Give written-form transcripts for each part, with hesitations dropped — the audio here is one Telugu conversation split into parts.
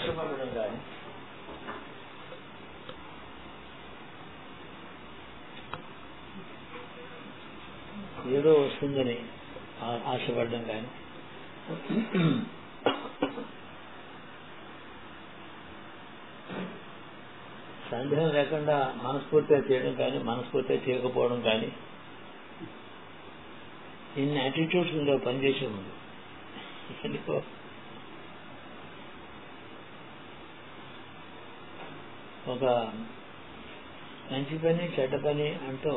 ఆశపడడం కానీ ఏదో వస్తుందని ఆశపడడం కానీ సందేహం లేకుండా మనస్ఫూర్తిగా చేయడం కానీ మనస్ఫూర్తిగా చేయకపోవడం కానీ ఇన్ని యాటిట్యూడ్స్ ఉండే పనిచేసే ముందు ఒక మంచి పని చెడ్డ పని అంటూ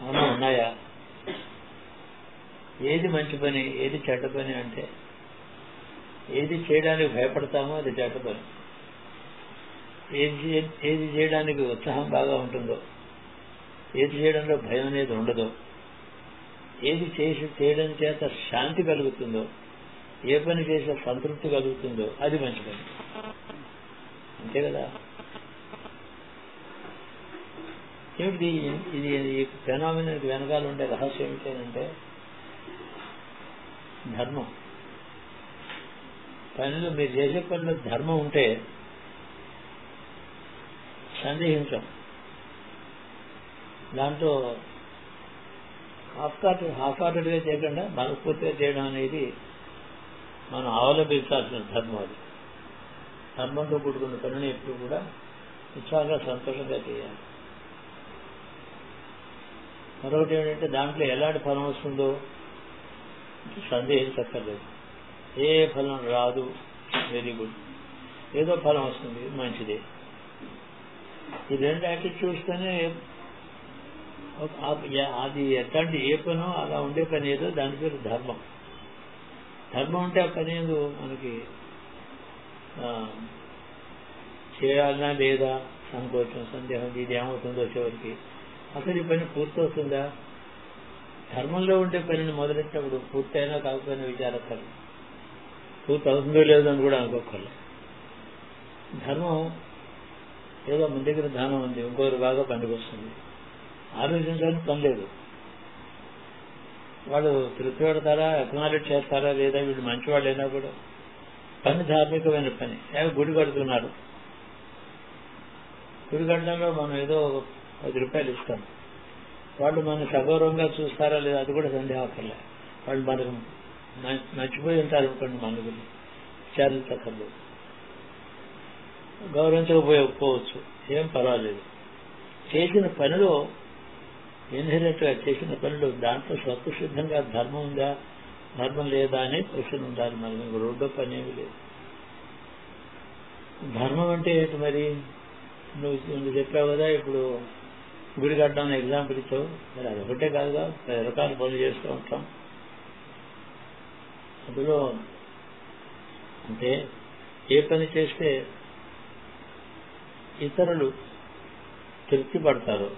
ఏమైనా ఉన్నాయా? ఏది మంచి పని ఏది చెడ్డ పని అంటే ఏది చేయడానికి భయపడతామో అది చెడ్డ పని, ఏది చేయడానికి ఉత్సాహం బాగా ఉంటుందో, ఏది చేయడంలో భయం అనేది ఉండదో, ఏది చేయడం చేత శాంతి కలుగుతుందో, ఏ పని చేసే సంతృప్తి కలుగుతుందో అది మంచి పని. అంతే కదా? ఏమిటి ఇది ఈ ఫెనామినా వెనకాల ఉండే రహస్యం ఏమిటంటే ధర్మం. పనిలో మీరు చేసే పనిలో ధర్మం ఉంటే సందేహించాం. దాంట్లో హాఫ్ హార్టెడ్గా చేయకుండా మనస్ఫూర్తిగా చేయడం అనేది మనం అవలంబించాల్సిన ధర్మం. అది ధర్మంతో కూడుకున్న పనిని ఎప్పుడు కూడా ఉత్సాహంగా సంతోషంగా చేయాలి. మరొకటి ఏంటంటే దాంట్లో ఎలాంటి ఫలం వస్తుందో సందేహించక్కర్లేదు. ఏ ఫలం రాదు, వెరీ గుడ్, ఏదో ఫలం వస్తుంది, మంచిదే. ఈ రెండు యాటిట్యూడ్స్తోనే అది ఎట్లాంటి ఏ పనో అలా ఉండే పని ఏదో దాని పేరు ధర్మం. ధర్మం ఉంటే ఆ పని ఏదో మనకి చేయాలన్నా లేదా సంకోచం, సందేహం, ఇది ఏమవుతుందో చివరికి అసలు ఈ పని పూర్తవుతుందా? ధర్మంలో ఉండే పనిని మొదలెట్టినప్పుడు పూర్తయినా కాకపోయినా విచారక్కర్లేదు, పూర్తి అవుతుందో లేదో అని కూడా అనుకోకర్లేదు. ధర్మం ఏదో మన దగ్గర ధనం ఉంది, ఇంకొకరు బాగా పనికొస్తుంది, ఆలోచించడానికి పని లేదు. వాళ్ళు తృప్తి పెడతారా, అక్నాలెడ్జ్ చేస్తారా లేదా, వీళ్ళు మంచివాళ్ళు అయినా కూడా పని ధార్మికమైన పని. గుడి కడుతున్నారు, గుడి కట్టడంలో మనం ఏదో 10 రూపాయలు ఇస్తాం, వాళ్ళు మనం సగౌరవంగా చూస్తారా లేదా అది కూడా సందేహం అక్కర్లే. వాళ్ళు మనకు మర్చిపోయి ఉంటారు అనుకోండి, మన గురించి విచారించక్కర్లేదు. గౌరవించకపోవచ్చు, ఏం పర్వాలేదు. చేసిన పనిలో ఇన్హెరెంట్ గా చేసిన పనిలో దాంట్లో స్వతసిద్ధంగా ధర్మం ఉందా ధర్మం లేదా అనే క్వశ్చన్ ఉండాలి. మనకి రెండో పని ఏమి లేదు. ధర్మం అంటే ఏంటి మరి? నువ్వు చెప్పావు కదా, ఇప్పుడు గుడి కట్టడం ఎగ్జాంపుల్ ఇచ్చావు, మరి అదొకటే కాదుగా, 10 రకాల పనులు చేస్తూ ఉంటాం. అందులో అంటే ఏ పని చేస్తే ఇతరులు తృప్తి పడతారు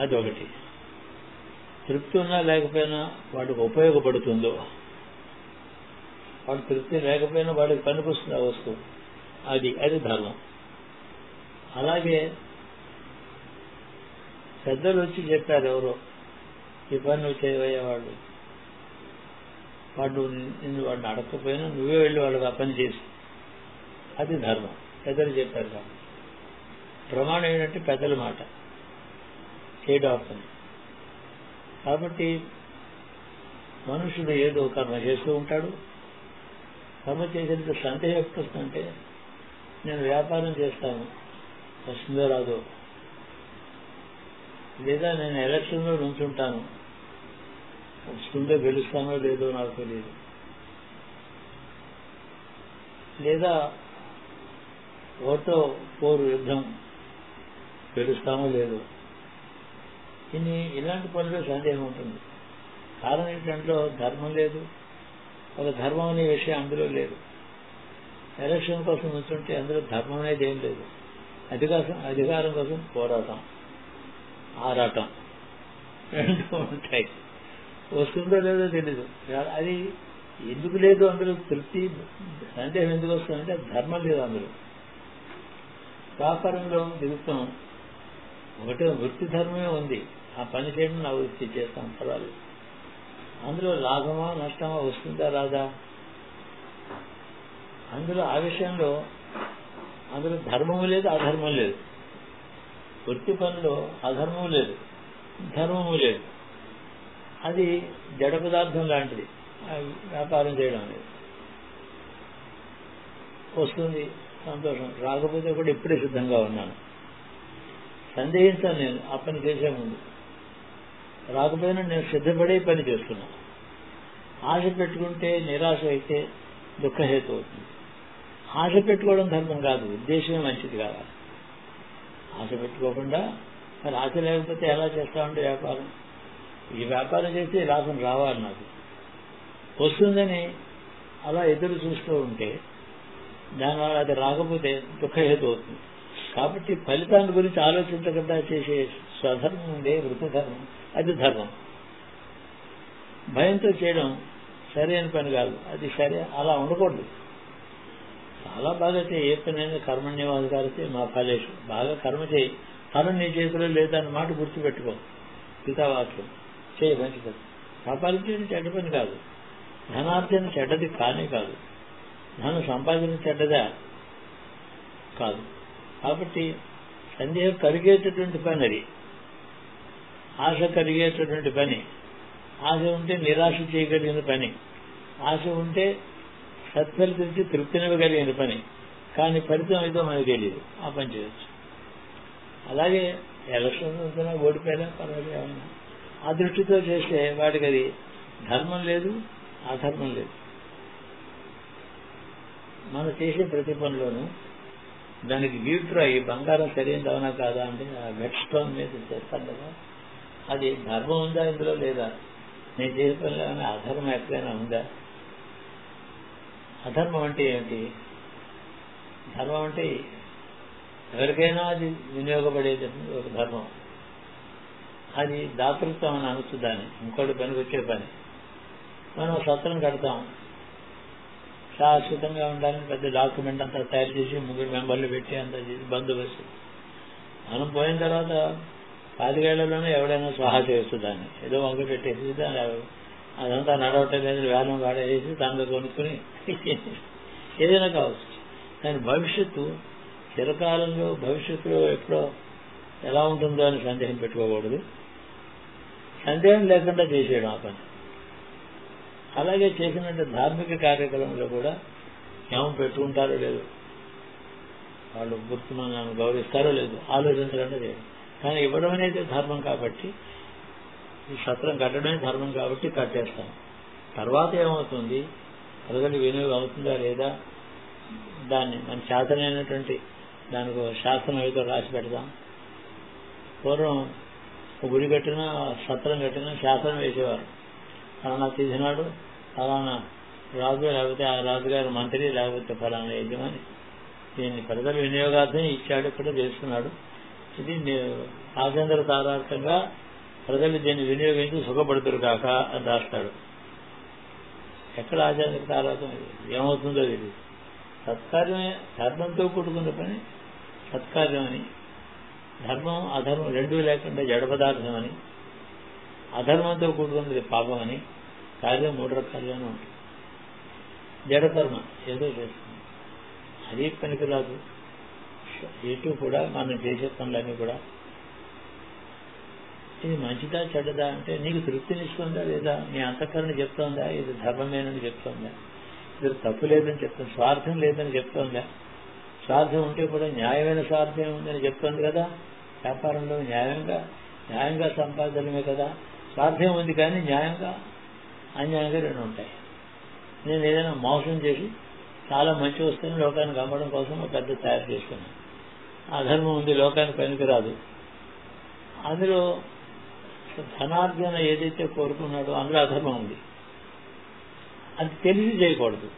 అది ఒకటి, తృప్తి ఉన్నా లేకపోయినా వాడికి ఉపయోగపడుతుందో, వాడు తృప్తి లేకపోయినా వాడికి పనికొస్తుంది ఆ వస్తువు, అది ధర్మం. అలాగే పెద్దలు వచ్చి చెప్పారు ఎవరో, ఈ పని నువ్వు చేయబోయేవాళ్ళు, నిన్ను వాడిని అడగకపోయినా నువ్వే వెళ్ళి వాళ్ళకి ఆ పని చేసి, అది ధర్మం. పెద్దలు చెప్పారు కాబట్టి ప్రమాణం ఏంటంటే పెద్దల మాట చేయడం పని. కాబట్టి మనుషుడు ఏదో కర్మ చేస్తూ ఉంటాడు. కర్మ చేసేందుకు సందేహం ఎప్పుడు వస్తుందంటే, నేను వ్యాపారం చేస్తాను, వస్తుందో రాదో, లేదా నేను ఎలక్షన్లో నుంచుంటాను, వస్తుందో గెలుస్తానో లేదో నాకు తెలియదు, లేదా ఓటో పోరు యుద్ధం గెలుస్తామో లేదో, ఇలాంటి పనుల్లో సందేహం ఉంటుంది. కారణం ఏంటంటే ధర్మం లేదు, ఒక ధర్మం అనే విషయం అందులో లేదు. ఎలక్షన్ కోసం నుంచుంటే అందులో ధర్మం అనేది ఏం లేదు. అధికారం కోసం పోరాటం, ఆరాటం రెండు ఉంటాయి. వస్తుందో లేదో తెలీదు. అది ఎందుకు లేదు అందులో తృప్తి, సందేహం ఎందుకు వస్తుందంటే ధర్మం లేదు అందులో. వ్యాపారంలో దిగుతాం, ఒకటే వృత్తి ధర్మమే ఉంది, ఆ పని చేయడం నా వృత్తి చేస్తాం, పర్వాలేదు. అందులో లాభమా నష్టమా వస్తుందా రాదా, అందులో ఆ విషయంలో అందులో ధర్మము లేదు, అధర్మం లేదు. వృత్తి పనిలో అధర్మము లేదు, ధర్మము లేదు. అది జడ పదార్థం లాంటిది. వ్యాపారం చేయడం అనేది వస్తుంది, సంతోషం. రాకపోతే కూడా ఇప్పుడే సిద్ధంగా ఉన్నాను. సందేహించాను నేను ఆ పని చేసే ముందు. రాకపోయినా నేను సిద్ధపడే పని చేస్తున్నా. ఆశ పెట్టుకుంటే నిరాశ అయితే దుఃఖహేతు అవుతుంది. ఆశ పెట్టుకోవడం ధర్మం కాదు, ఉద్దేశమే మంచిది కావాలి. ఆశ పెట్టుకోకుండా మరి ఆశ లేకపోతే ఎలా చేస్తామంటే వ్యాపారం, ఈ వ్యాపారం చేస్తే లాభం రావాలి, నాకు వస్తుందని అలా ఎదురు చూస్తూ ఉంటే దానివల్ల అది రాకపోతే దుఃఖహేతు అవుతుంది. కాబట్టి ఫలితాన్ని గురించి ఆలోచించకుండా చేసే స్వధర్మం ఉండే వృత్తి ధర్మం, అది ధర్మం. భయంతో చేయడం సరైన పని కాదు, అది సరే, అలా ఉండకూడదు. చాలా బాగా చేయి, ఏ పనైనా కర్మణ్యవాధికారితే మా ఫలేషు. బాగా కర్మ చేయి, ఫలం నీ చేతిలో లేదన్న మాట గుర్తుపెట్టుకో. గీతావాక్యం చేయి, మంచి పని. సంపాదించడం చెడ్డ పని కాదు, ధనార్జన చెడ్డది కానే కాదు, ధనం సంపాదన చెడ్డదా కాదు. కాబట్టి సందేహం కలిగేటటువంటి పని అది, ఆశ కలిగేటటువంటి పని. ఆశ ఉంటే నిరాశ చేయగలిగిన పని, ఆశ ఉంటే సత్ఫలితంచి తృప్తినివ్వగలిగిన పని. కానీ ఫలితం ఏదో మనకు తెలియదు, ఆ పని చేయొచ్చు. అలాగే ఎలక్షన్ ఉంటున్నా ఓడిపోయినా పర్వాలేదు, ఏమన్నా ఆ దృష్టితో చేస్తే వాడికి అది ధర్మం లేదు, అధర్మం లేదు. మనం చేసే ప్రతి పనిలోనూ దానికి గీట్రా ఈ బంగారం సరైనది అవునా కాదా అంటే ఆ వెట్ స్టోన్ మీద చేస్తాను కదా, అది ధర్మం ఉందా ఇందులో లేదా, నేను చేసే పనిలో ఏమైనా అధర్మం ఎక్కడైనా ఉందా. అధర్మం అంటే ఏమిటి? ధర్మం అంటే ఎవరికైనా అది వినియోగపడేది ఒక ధర్మం. అది దాతృత్వం అని అనొచ్చు దాన్ని, ఇంకోటి పనికి వచ్చే పని. మనం సత్రం కడతాం, శాశ్వతంగా ఉండాలని పెద్ద డాక్యుమెంట్ అంతా తయారు చేసి 3 మెంబర్లు పెట్టి అంతా చేసి బందోబస్తు. మనం పోయిన తర్వాత 5 ఏళ్లలోనే ఎవడైనా సహా చేయొచ్చు దాన్ని, ఏదో వంక పెట్టేసి దాన్ని అదంతా నడవటం లేదు, వేలం వాడేసి దాంట్లో కొనుక్కుని ఏదైనా కావచ్చు. కానీ భవిష్యత్తు చిరకాలంలో, భవిష్యత్తులో ఎప్పుడో ఎలా ఉంటుందో అని సందేహం పెట్టుకోకూడదు. సందేహం లేకుండా చేసేయడం ఆ పని. అలాగే చేసినట్టు ధార్మిక కార్యక్రమంలో కూడా ఏమో పెట్టుకుంటారో లేదు, వాళ్ళు గుర్తు మనల్ని గౌరవిస్తారో లేదు ఆలోచించకుండా చేయడం. కానీ ఇవ్వడం అనేది ధర్మం కాబట్టి, ఈ సత్రం కట్టడమే ధర్మం కాబట్టి కట్టేస్తాం. తర్వాత ఏమవుతుంది, ప్రజలు వినియోగం అవుతుందా లేదా, దాన్ని మన శాసనమైనటువంటి దానికి శాస్త్రం ఏదో రాసి పెడతాం. పూర్వం గుడి కట్టినా సత్రం కట్టినా శాసనం వేసేవారు. ఫలానా తిథి నాడు ఫలానా రాజు, లేకపోతే ఆ రాజుగారి మంత్రి, లేకపోతే ఫలానా యజమాని దీన్ని ప్రజల వినియోగార్థం ఇచ్చాడు, ఇక్కడ చేస్తున్నాడు, ఇది ఆచంద్ర తారార్థంగా ప్రజలు దీన్ని వినియోగించి సుఖపడుతురు కాక అని రాస్తాడు. ఎక్కడ ఆచంద్ర తారార్థం ఏమవుతుందో ఇది. సత్కార్యమే ధర్మంతో కూడుకున్న పని సత్కార్యం అని, ధర్మం అధర్మం రెండూ లేకుండా జడ పదార్థం అని, అధర్మంతో కూడుకున్నది పాపం అని. కార్యం 3 రకాలుగానే ఉంటుంది. జడకర్మ ఏదో చేస్తుంది, అది పనికిరాదు. ఇటు కూడా మనం చేసే పనులన్నీ కూడా ఇది మంచిదా చెడ్డదా అంటే నీకు తృప్తినిస్తుందా లేదా, నీ అంతఃకరణ చెప్తోందా ఇది ధర్మమేనని చెప్తోందా, ఇది తప్పు లేదని చెప్తుంది, స్వార్థం లేదని చెప్తోందా. స్వార్థం ఉంటే కూడా న్యాయమైన స్వార్థం ఉందని చెప్తోంది కదా. వ్యాపారంలో న్యాయంగా సంపాదనమే కదా. స్వార్థం ఉంది కానీ న్యాయంగా అన్యాయంగా 2 ఉంటాయి. నేను ఏదైనా మోసం చేసి చాలా మంచి వస్తువుని లోకానికి అమ్మడం కోసం పెద్ద తయారు చేసుకున్నాను, అధర్మం ఉంది, లోకానికి పనికిరాదు. అందులో ధనార్జన ఏదైతే కోరుకున్నాడో అందులో అధర్మం ఉంది, అది తెలిసి చేయకూడదు.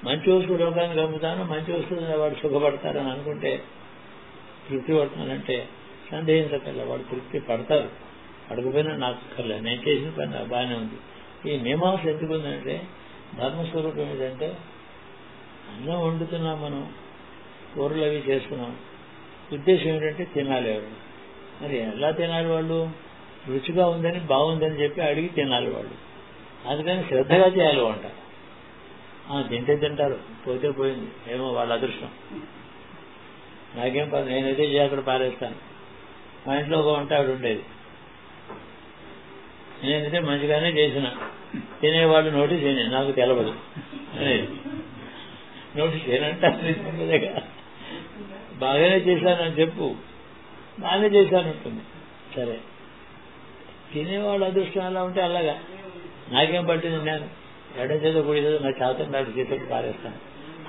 మంచి వస్తువు లోకానికి అమ్ముతాను, మంచి వస్తువు వాడు సుఖపడతారని అనుకుంటే తృప్తి పడుతున్నానంటే సందేహించగల వాడు తృప్తి పడతారు, అడగపోయినా నాకు కర్లే, నేను చేసిన పని నాకు బాగానే ఉంది. ఈ మీమాంస ఎందుకు ఉందంటే ధర్మస్వరూపం ఏంటంటే అన్నం వండుతున్నాం, మనం కూరలు అవి చేసుకున్నాం, ఉద్దేశం ఏంటంటే తినాలి. వాళ్ళు మరి ఎలా తినాలి, వాళ్ళు రుచిగా ఉందని బాగుందని చెప్పి అడిగి తినాలి వాళ్ళు. అందుకని శ్రద్ధగా చేయాలి వంట. తింటే తింటారు, పోతే పోయింది, ఏమో వాళ్ళ అదృష్టం. నాకేం పని, నేనైతే అక్కడ పారేస్తాను. మా ఇంట్లో ఒక వంట ఆవిడ ఉండేది, నేనైతే మంచిగానే చేసిన, తినేవాళ్ళు నోటీస్ చేయను, నాకు తెలవదు అనేది. నోటీస్ చేయనంటే బాగానే చేశానని చెప్పు, బాగానే చేశానంటుంది. సరే, తినేవాళ్ళు అదృష్టం ఎలా ఉంటే అలాగా. నాకేం పట్టింది, నేను ఎడ చేదో కుడి చేదో నాకు శాతం నాకు చేసేది పారేస్తాను.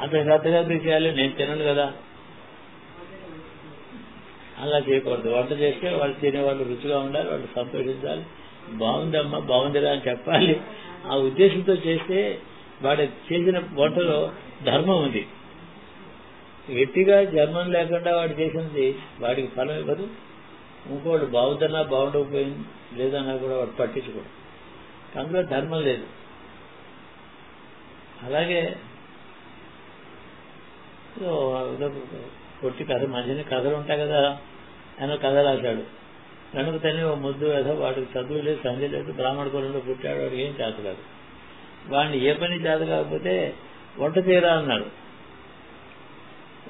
అంత శ్రద్ధగా చేయాలి, నేను తినను కదా. అలా చేయకూడదు. వంట చేస్తే వాళ్ళు తినేవాళ్ళు రుచిగా ఉండాలి, వాళ్ళు సంతోషించాలి, బాగుందమ్మా బాగుందిరా అని చెప్పాలి. ఆ ఉద్దేశంతో చేస్తే వాడు చేసిన వంటలో ధర్మం ఉంది. గట్టిగా ధర్మం లేకుండా వాడు చేసింది వాడికి ఫలం ఇవ్వదు. ఇంకోటి బాగుందన్నా బాగుండకపోయింది లేదన్నా కూడా వాడు పట్టించుకోడు, అందులో ధర్మం లేదు. అలాగే పొట్టి కథ, మధ్యన కథలు ఉంటాయి కదా, ఆయన కథ రాశాడు. కనుక తనే ఓ ముద్దు వేసా, వాడికి చదువు లేదు, సంధ్య లేదు, బ్రాహ్మణ కులంలో పుట్టాడు, వాడికి ఏం చేత కాదు. వాడిని ఏ పని చేత కాకపోతే వంట చేయరా అన్నాడు.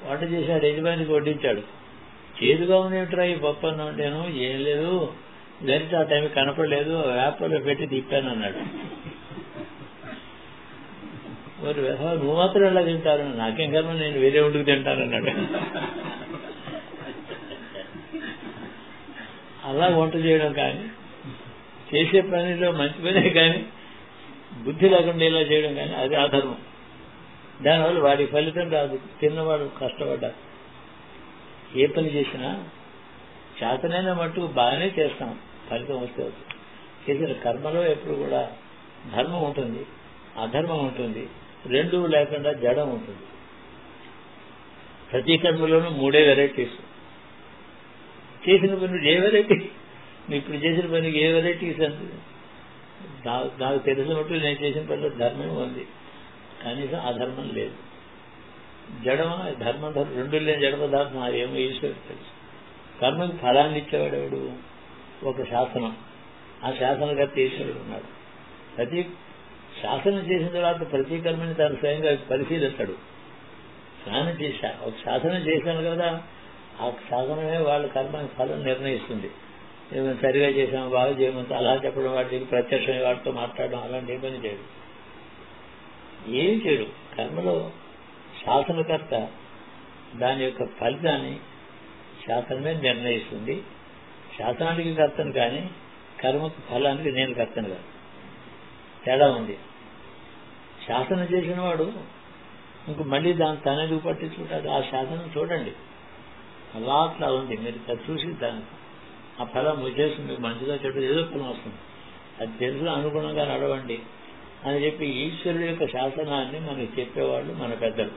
వంట చేశాడు, యజమానికి వడ్డించాడు. చేదుగా ఉందేమిట్రా ఈ పప్పు అన్నం అంటేను, ఏం లేదు గరిట ఆ టైంకి కనపడలేదు, వేపలో పెట్టి తిప్పాను అన్నాడు. మరి నువ్వు మాత్రం ఎలా తింటారు, నాకేం కర్మ, నేను వేరే వండుకు తింటానన్నాడు. అలా వంట చేయడం కానీ, చేసే పనిలో మంచి పనే కానీ బుద్ధి లేకుండా ఇలా చేయడం కానీ అది అధర్మం. దానివల్ల వాడి ఫలితం రాదు, తిన్నవాడు కష్టపడ్డారు. ఏ పని చేసినా చేతనైన మట్టుకు బాగానే చేస్తాం, ఫలితం వస్తే వస్తుంది. చేసిన కర్మలో ఎప్పుడు కూడా ధర్మం ఉంటుంది, అధర్మం ఉంటుంది, రెండూ లేకుండా జడం ఉంటుంది. ప్రతి కర్మలోనూ 3 వెరైటీస్. చేసిన పని ఏ వెరైటీ, ఇప్పుడు చేసిన పనికి ఏ వెరైటీస్ అంటే నాకు తెలిసినట్టు నేను చేసిన పనిలో ధర్మం ఉంది, కనీసం అధర్మం లేదు. జడమా ధర్మం రెండు లేని జడ పదార్థం అదేమో ఈశ్వరుడు తెలుసు. కర్మకు ఫలాన్ని ఇచ్చేవాడు ఎవడు? ఒక శాసనం. ఆ శాసనకర్త ఈశ్వరుడు ఉన్నాడు. ప్రతి శాసనం చేసిన తర్వాత ప్రతి కర్మని తను స్వయంగా పరిశీలిస్తాడు. స్నానం చేశా, ఒక శాసనం చేశాను కదా, ఆ శాసనమే వాళ్ళ కర్మకి ఫలం నిర్ణయిస్తుంది. మేము సరిగా చేసాము, బాగా చేయమంతా అలా చెప్పడం, వాటికి ప్రత్యక్షంగా వాటితో మాట్లాడడం అలాంటి ఏ పని చేయడు, ఏం చేయడు. కర్మలో శాసనకర్త దాని యొక్క ఫలితాన్ని శాసనమే నిర్ణయిస్తుంది. శాసనానికి కర్తను కానీ కర్మకు ఫలానికి నేను కర్తను కాదు, తేడా ఉంది. శాసనం చేసిన వాడు ఇంక మళ్ళీ దాన్ని తనెందుకు పట్టించుకుంటాడు? ఆ శాసనం చూడండి, అలా అట్లా ఉంది, మీరు చూసి దాన్ని ఆ ఫలం ఉద్దేశం మీకు మంచిగా చెడు ఏదో ఫలం వస్తుంది, అది తెలుసు అనుగుణంగా నడవండి అని చెప్పి ఈశ్వరుడు యొక్క శాసనాన్ని మనకి చెప్పేవాళ్ళు మన పెద్దలు.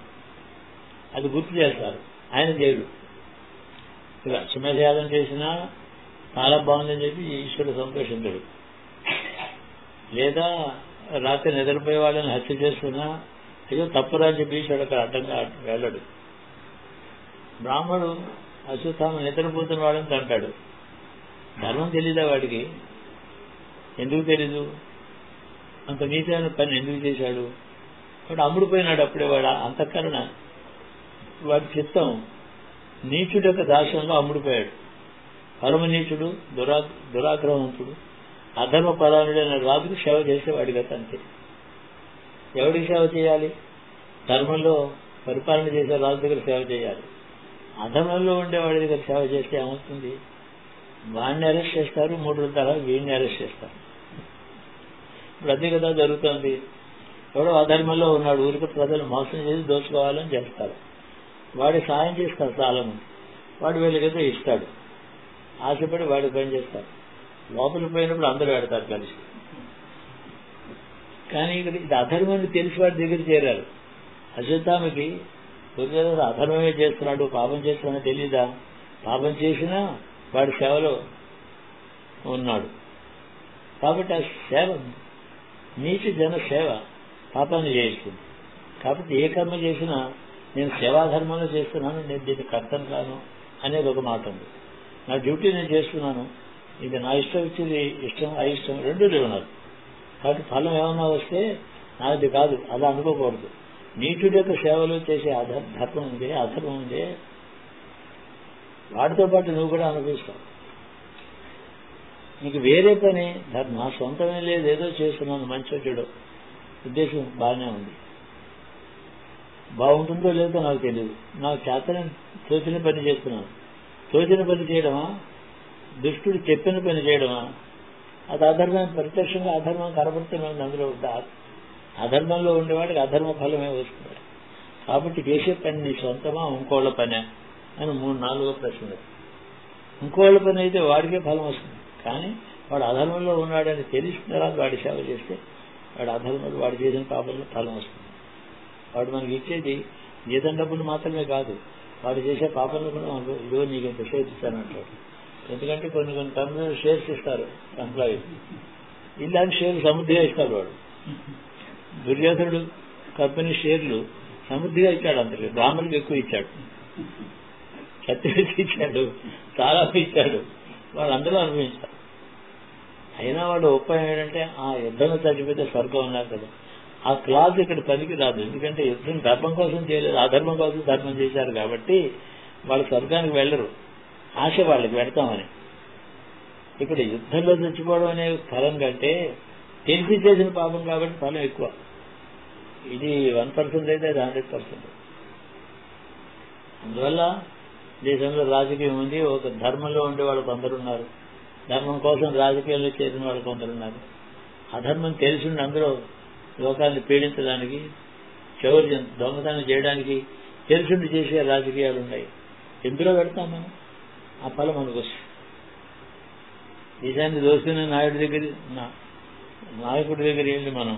అది గుర్తు చేస్తారు, ఆయన చేయడు. ఇక అశ్వమేధ యాగం చేసినా చాలా బాగుందని చెప్పి ఈశ్వరుడు సంతోషించడు. లేదా రాత్రి నిద్రపోయే వాళ్ళని హత్య చేస్తున్నా ఏదో తప్పురా అని చెప్పి ఈశ్వరుడు అక్కడ అడ్డంగా వెళ్ళడు. బ్రాహ్మడు అశ్వత్థామ నిద్రపోతున్న వాడని తంటాడు. ధర్మం తెలీదా వాడికి? ఎందుకు తెలీదు? అంత నీచమైన పని ఎందుకు చేశాడు? వాడు అమ్ముడుపోయినాడు. అప్పుడే వాడు అంతఃకరణ, వాడి చిత్తం నీచుడు యొక్క దాస్యంలో అమ్ముడుపోయాడు. పరమ నీచుడు, దురాగ్రహవంతుడు, అధర్మ పరాయణుడైన రాజుకు సేవ చేసేవాడి గత అంతే. ఎవడికి సేవ చేయాలి? ధర్మంలో పరిపాలన చేసే రాజు దగ్గర సేవ చేయాలి. అధర్మంలో ఉండేవాడి దగ్గర సేవ చేస్తే ఏమవుతుంది? వాడిని అరెస్ట్ చేస్తారు, 3 తరాలు వీడిని అరెస్ట్ చేస్తారు. ఇప్పుడు అదే కదా జరుగుతుంది. ఎవడో అధర్మంలో ఉన్నాడు, ఊరికి ప్రజలు మోసం చేసి దోచుకోవాలని చేస్తారు. వాడి సాయం చేస్తారు చాలా మంది, వాడు వీళ్ళకైతే ఇస్తాడు, ఆశపడి వాడి పని చేస్తారు. లోపలికి పోయినప్పుడు అందరూ పెడతారు కలిసి. కానీ ఇక్కడ ఇది అధర్మాన్ని తెలిసి వాడి దగ్గర చేరారు. అశ్వత్థామకి సూర్యోదయ అధర్మమే చేస్తున్నాడు, పాపం చేస్తున్నాడో తెలీదా? పాపం చేసినా వాడి సేవలో ఉన్నాడు. కాబట్టి ఆ సేవ నీచ జన సేవ పాపాన్ని చేయిస్తుంది. కాబట్టి ఏ కర్మ చేసినా నేను సేవాధర్మంలో చేస్తున్నాను, నేను దీన్ని కర్తను కాను అనేది ఒక మాట ఉంది. నా డ్యూటీ నేను చేస్తున్నాను, ఇది నా ఇష్టం వచ్చేది ఇష్టం అయిష్టం రెండూ ఉన్నారు. కాబట్టి ఫలం ఏమన్నా వస్తే నాది కాదు అలా అనుకోకూడదు. నీచుడి యొక్క సేవలు చేసే ధర్మం ఉంది, అధర్మం ఉంది, వాటితో పాటు నువ్వు కూడా అనుభవిస్తావు. నీకు వేరే పని నా సొంతమే లేదు, ఏదో చేస్తున్నాను మంచి చెడు ఉద్దేశం బాగానే ఉంది, బాగుంటుందో లేదో నాకు తెలియదు, నాకు చేతనే తోచిన పని చేస్తున్నాను. తోచిన పని చేయడమా, దుష్టుడు చెప్పిన పని చేయడమా? అది అధర్మం, ప్రత్యక్షంగా అధర్మం కనబడుతున్నాడు. అందులో అధర్మంలో ఉండేవాడికి అధర్మ ఫలమే వస్తుంది. కాబట్టి చేసే పని నీ సొంతమా ఇంకోళ్ళ పనే అని 3-4 ప్రశ్నలు. ఇంకోళ్ళ పని అయితే వాడికే ఫలం వస్తుంది, కానీ వాడు అధర్మంలో ఉన్నాడని తెలిసిన తర్వాత వాడి సేవ చేస్తే వాడు అధర్మంలో వాడు చేసిన పాపంలో ఫలం వస్తుంది. వాడు మనకి ఇచ్చేది జీతం డబ్బులు మాత్రమే కాదు, వాడు చేసే పాపంలో కూడా ఇదిగో నీకు ఇంత షేర్స్ ఇస్తానంటాడు. ఎందుకంటే కొన్ని కంపెనీలు షేర్స్ ఇస్తారు ఎంప్లాయీ, ఇలాంటి షేర్లు సమృద్ధిగా ఇస్తాడు వాడు. దుర్యోధనుడు కంపెనీ షేర్లు సమృద్ధిగా ఇచ్చాడు, అందరికి బ్రాహ్మణులకు ఎక్కువ ఇచ్చాడు, క్షత్రియుడికి ఇచ్చాడు, చాలా ఇచ్చాడు, వాడు అందరూ అనుభవించారు. అయినా వాడు ఉపాయం ఏంటంటే ఆ యుద్ధంలో చచ్చిపోతే స్వర్గం ఉన్నారు కదా, ఆ క్లాజ్ ఇక్కడ పనికి రాదు. ఎందుకంటే యుద్ధం ధర్మం కోసం చేయలేదు, అధర్మం కోసం ధర్మం చేశారు కాబట్టి వాళ్ళు స్వర్గానికి వెళ్ళరు, ఆశ వాళ్ళకి పెడతామని. ఇక్కడ యుద్ధంలో చచ్చిపోవడం అనే ఫలం కంటే తెలిసి చేసిన పాపం కాబట్టి ఫలం ఎక్కువ. ఇది 1% అయితే అది 100%. అందువల్ల దేశంలో రాజకీయం ఉంది, ఒక ధర్మంలో ఉండే వాళ్ళు కొందరున్నారు, ధర్మం కోసం రాజకీయాల్లో చేసిన వాళ్ళు కొందరున్నారు. అధర్మం తెలిసిండి అందరూ లోకాన్ని పీడించడానికి, చౌర్యం దొంగతనం చేయడానికి తెలిసిండి చేసే రాజకీయాలు ఉన్నాయి. ఎందులో పెడతాం మనం? ఆ ఫలం మనకు వస్తుంది. దేశాన్ని దోసుకునే నాయకుడి దగ్గర వెళ్ళి మనం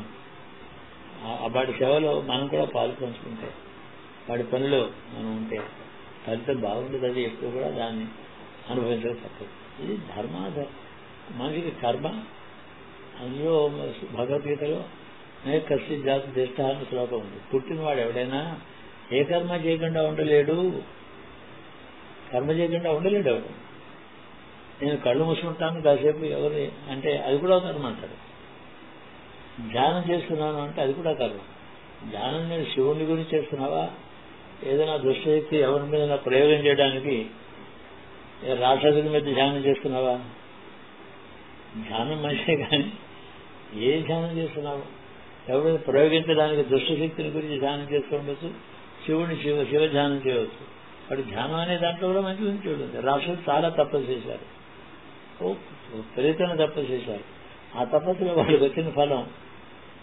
వాడి సేవలో మనం కూడా పాలు పంచుకుంటే, వాడి పనిలో మనం ఉంటే ఫలితం బాగుంటుంది. అది ఎప్పుడు కూడా దాన్ని అనుభవించడం తప్పదు. ఇది మనిషికి కర్మ. అందులో భగవద్గీతలో కష్టి జాతి దిష్ట అనే శ్లోకం ఉంది. పుట్టినవాడు ఎవడైనా ఏ కర్మ చేయకుండా ఉండలేడు, కర్మ చేయకుండా ఉండలేడు ఎవడు. నేను కళ్ళు మూసుకుంటాను కాసేపు ఎవరు అంటే అది కూడా కర్మ అంటాడు. ధ్యానం చేస్తున్నాను అంటే అది కూడా కర్మ. ధ్యానం నేను శివుని గురించి చేస్తున్నావా, ఏదైనా దుష్టశక్తి ఎవరి మీద ప్రయోగం చేయడానికి రాక్షసుల మీద ధ్యానం చేస్తున్నావా? ధ్యానం మంచిదే, కానీ ఏ ధ్యానం చేస్తున్నావు? ఎవరైనా ప్రయోగించడానికి దుష్టశక్తిని గురించి ధ్యానం చేసుకోవచ్చు, శివుని శివ ధ్యానం చేయవచ్చు. వాడు ధ్యానం అనే దాంట్లో కూడా మంచి గురించి ఉంటుంది. రాక్షసులు చాలా తపస్సు చేశారు, విపరీతంగా తపస్సు చేశారు. ఆ తపస్సులో వాళ్ళకి వచ్చిన ఫలం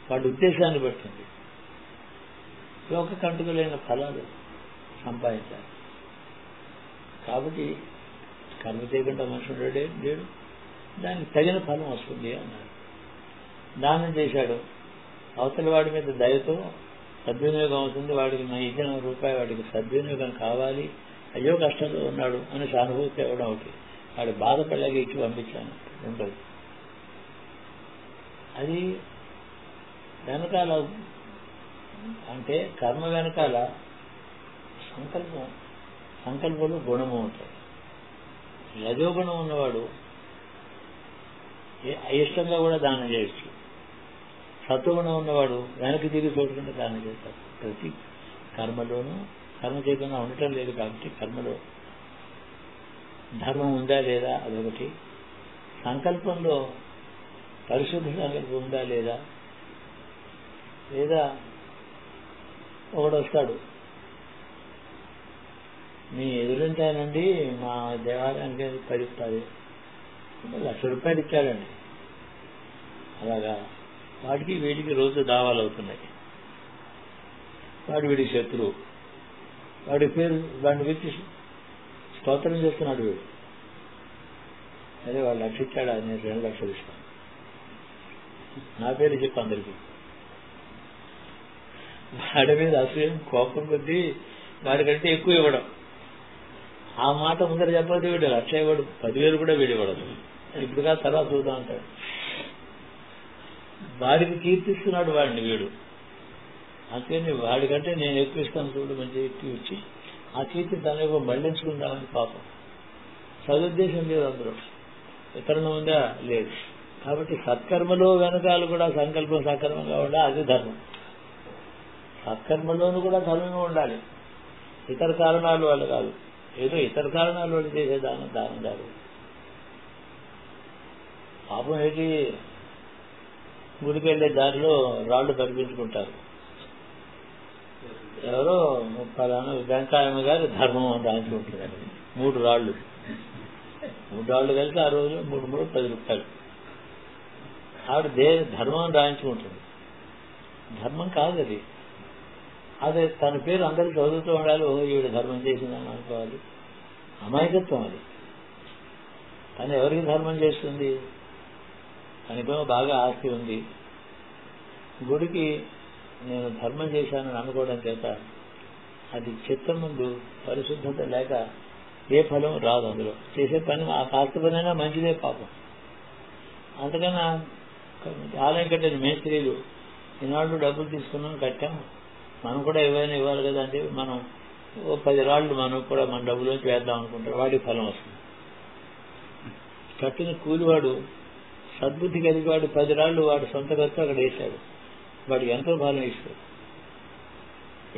వాడి ఉద్దేశాన్ని బట్టింది. లోక కంటుకలైన ఫలాలు సంపాదించారు. కాబట్టి కర్మ చేయకుండా మనిషి ఉండడే లేడు, దానికి తగిన ఫలం వస్తుంది అన్నాడు. దానం చేశాడు, అవతల వాడి మీద దయతో సద్వినియోగం అవుతుంది, వాడికి నా ఇచ్చిన రూపాయి వాడికి సద్వినియోగం కావాలి, అయ్యో కష్టంలో ఉన్నాడు అని సానుభూతి ఇవ్వడం ఒకటి, వాడు బాధపడలేక ఇచ్చి పంపించాను ఉండదు. అది వెనకాల అంటే కర్మ వెనకాల సంకల్పంలో గుణము ఉంటాయి. రజోగుణం ఉన్నవాడు అయిష్టంగా కూడా దానం చేయొచ్చు, సత్వగుణం ఉన్నవాడు వెనక్కి తిరిగి చూడకుండా దానం చేస్తాడు. ప్రతి కర్మలోనూ కర్మ చేయకుండా ఉండటం లేదు కాబట్టి కర్మలో ధర్మం ఉందా లేదా అదొకటి, సంకల్పంలో పరిశుద్ధ సంకల్పం ఉందా లేదా, లేదా ఒకడు వస్తాడు మీ ఎదురుంటానండి మా దేవాలయానికి 10 లక్ష రూపాయలు ఇచ్చాడండి, అలాగా వాడికి వీడికి రోజు దావాలు అవుతున్నాయి. వాడు వీడికి శత్రువు, వాడి పేరు వాడిని గురించి స్తోత్రం చేస్తున్నాడు వీడు. అదే వాడు 1 లక్ష ఇచ్చాడా, నేను 2 లక్షలు ఇస్తాను, నా పేరు చెప్పు అందరికీ. వాడి మీద అసూయం కోపం కొద్దీ వాడికంటే ఎక్కువ ఇవ్వడం. ఆ మాట ముందర చెప్పదు వీడు 1 లక్ష ఇవ్వడు, 10,000 కూడా వీడు ఇవ్వడం. ఇప్పుడు కాదు తర్వాత చూద్దాం అంటాడు. వాడికి కీర్తిస్తున్నాడు వాడిని వీడు, అందుకని వాడికంటే నేను ఎక్కువ ఇస్తాను చూడు మంచి ఎక్కువ ఇచ్చి ఆ కీర్తి తనకు మళ్లించుకుందామని పాపం. సదుద్దేశం లేదు అందులో, వితరణ ఉందా లేదు. కాబట్టి సత్కర్మలో వెనకాల కూడా సంకల్పం సక్రమంగా ఉండాలి, అది ధర్మం. సత్కర్మలోనూ కూడా ధర్మమే ఉండాలి, ఇతర కారణాల వల్ల కాదు. ఏదో ఇతర కారణాల వల్ల చేసే దానం కాదు. పాపం ఏంటి, గుడికి వెళ్లే దారిలో రాళ్లు కనిపించుకుంటారు. ఎవరో పలానా వెంకాయమ్మ గారి ధర్మం అని రాయించుకుంటున్నారు. 3 రాళ్లు కలిసి ఆ రోజు 3 10 రూపాయలు. ఆవిడ ధర్మం రాయించుకుంటుంది. ధర్మం కాదు అది. అదే తన పేరు అందరూ చదువుతూ ఉండాలి. ఈవిడ ధర్మం చేసిందని అనుకోవాలి. అమాయకత్వం అది. తను ఎవరికి ధర్మం చేస్తుంది? తనకేమో బాగా ఆస్తి ఉంది. గుడికి నేను ధర్మం చేశానని అనుకోవడం చేత అది చిత్తం ముందు పరిశుద్ధత లేక ఏ ఫలం రాదు. అందులో చేసే పని ఆ కాస్త పనైనా మంచిదే పాపం. అంతకన్నా ఆలయం కట్టిన మేస్త్రీలు ఈనాడు డబ్బులు తీసుకున్నాం, కట్టాం, మనం కూడా ఏవైనా ఇవ్వాలి కదా అంటే మనం 10 రాళ్లు మనం కూడా మన డబ్బులోంచి వేద్దాం అనుకుంటారు. వాడికి ఫలం వస్తుంది. కట్టిన కూలివాడు సద్బుద్ధి కలిగి వాడు 10 రాళ్లు వాడు సొంత ఖర్చు అక్కడ వేశాడు, వాడికి ఎంతో ఫలం ఇస్తాడు.